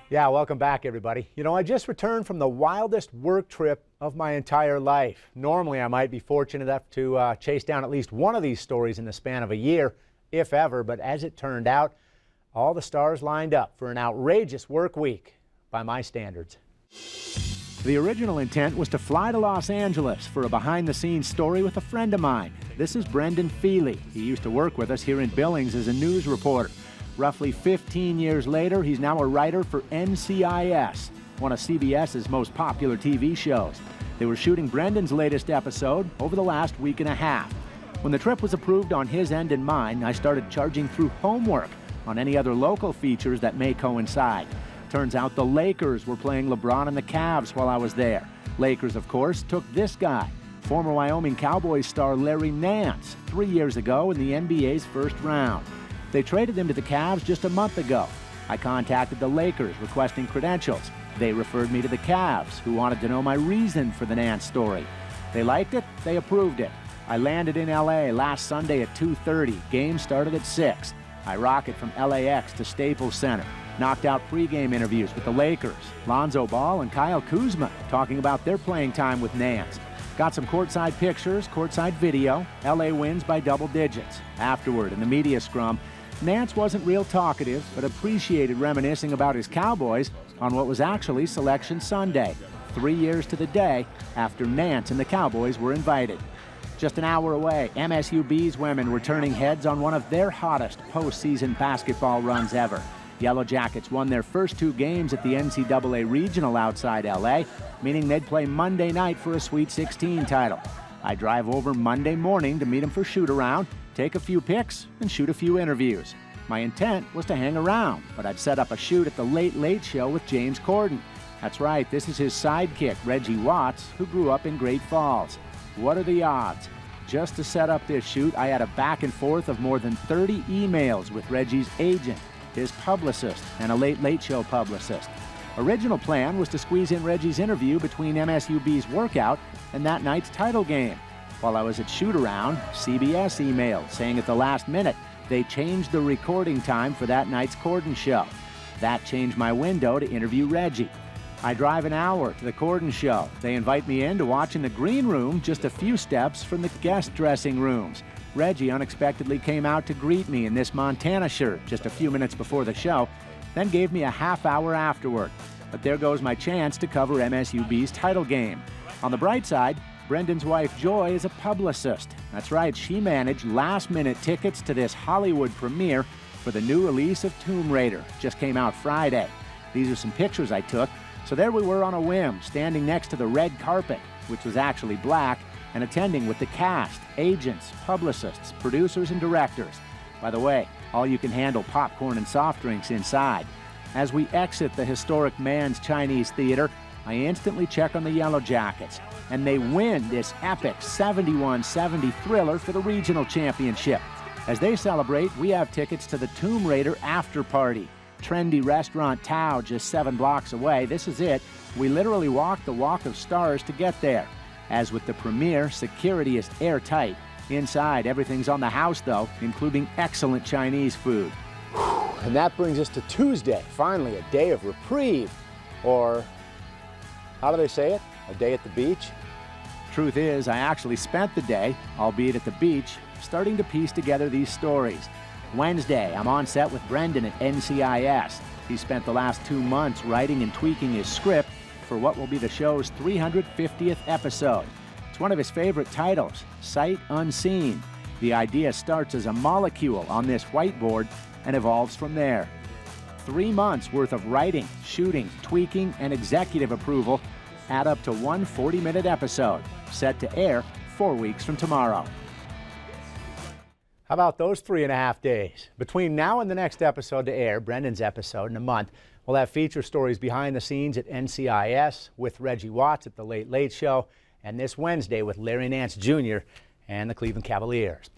Yeah, welcome back, everybody. You know, I just returned from the wildest work trip of my entire life. Normally, I might be fortunate enough to chase down at least one of these stories in the span of a year, if ever, but as it turned out, all the stars lined up for an outrageous work week by my standards. The original intent was to fly to Los Angeles for a behind-the-scenes story with a friend of mine. This is Brendan Feely. He used to work with us here in Billings as a news reporter. Roughly 15 years later, he's now a writer for NCIS, one of CBS's most popular TV shows. They were shooting Brendan's latest episode over the last week and a half. When the trip was approved on his end and mine, I started charging through homework on any other local features that may coincide. Turns out the Lakers were playing LeBron and the Cavs while I was there. Lakers, of course, took this guy, former Wyoming Cowboys star Larry Nance, 3 years ago in the NBA's first round. They traded him to the Cavs just a month ago. I contacted the Lakers requesting credentials. They referred me to the Cavs, who wanted to know my reason for the Nance story. They liked it, they approved it. I landed in LA last Sunday at 2:30. Game started at 6. I rocket from LAX to Staples Center. Knocked out pregame interviews with the Lakers, Lonzo Ball and Kyle Kuzma talking about their playing time with Nance. Got some courtside pictures, courtside video. LA wins by double digits. Afterward, in the media scrum, Nance wasn't real talkative, but appreciated reminiscing about his Cowboys on what was actually Selection Sunday, 3 years to the day after Nance and the Cowboys were invited. Just an hour away, MSUB's women were turning heads on one of their hottest postseason basketball runs ever. Yellow Jackets won their first 2 games at the NCAA Regional outside LA, meaning they'd play Monday night for a Sweet 16 title. I drive over Monday morning to meet them for shoot-around, take a few pics, and shoot a few interviews. My intent was to hang around, but I'd set up a shoot at the Late Late Show with James Corden. That's right, this is his sidekick, Reggie Watts, who grew up in Great Falls. What are the odds? Just to set up this shoot, I had a back and forth of more than 30 emails with Reggie's agent, his publicist, and a Late Late Show publicist. Original plan was to squeeze in Reggie's interview between MSUB's workout and that night's title game. While I was at shoot-around, CBS emailed saying at the last minute they changed the recording time for that night's Corden show. That changed my window to interview Reggie. I drive an hour to the Corden show. They invite me in to watch in the green room just a few steps from the guest dressing rooms. Reggie unexpectedly came out to greet me in this Montana shirt just a few minutes before the show, then gave me a half hour afterward. But there goes my chance to cover MSUB's title game. On the bright side, Brendan's wife Joy is a publicist. That's right, she managed last-minute tickets to this Hollywood premiere for the new release of Tomb Raider. Just came out Friday. These are some pictures I took. So there we were on a whim, standing next to the red carpet, which was actually black, and attending with the cast, agents, publicists, producers, and directors. By the way, all you can handle popcorn and soft drinks inside. As we exit the historic Mann's Chinese Theater, I instantly check on the Yellow Jackets, and they win this epic 71-70 thriller for the regional championship. As they celebrate, we have tickets to the Tomb Raider after party. Trendy restaurant Tao just 7 blocks away. This is it. We literally walked the Walk of Stars to get there. As with the premiere, security is airtight. Inside, everything's on the house, though, including excellent Chinese food. And that brings us to Tuesday, finally a day of reprieve. Or, how do they say it? A day at the beach? Truth is, I actually spent the day, albeit at the beach, starting to piece together these stories. Wednesday, I'm on set with Brendan at NCIS. He spent the last 2 months writing and tweaking his script for what will be the show's 350th episode. It's one of his favorite titles, Sight Unseen. The idea starts as a molecule on this whiteboard and evolves from there. 3 months worth of writing, shooting, tweaking, and executive approval add up to one 40-minute episode, set to air 4 weeks from tomorrow. How about those 3.5 days? Between now and the next episode to air, Brendan's episode in a month, we'll have feature stories behind the scenes at NCIS with Reggie Watts at the Late Late Show, and this Wednesday with Larry Nance Jr. and the Cleveland Cavaliers.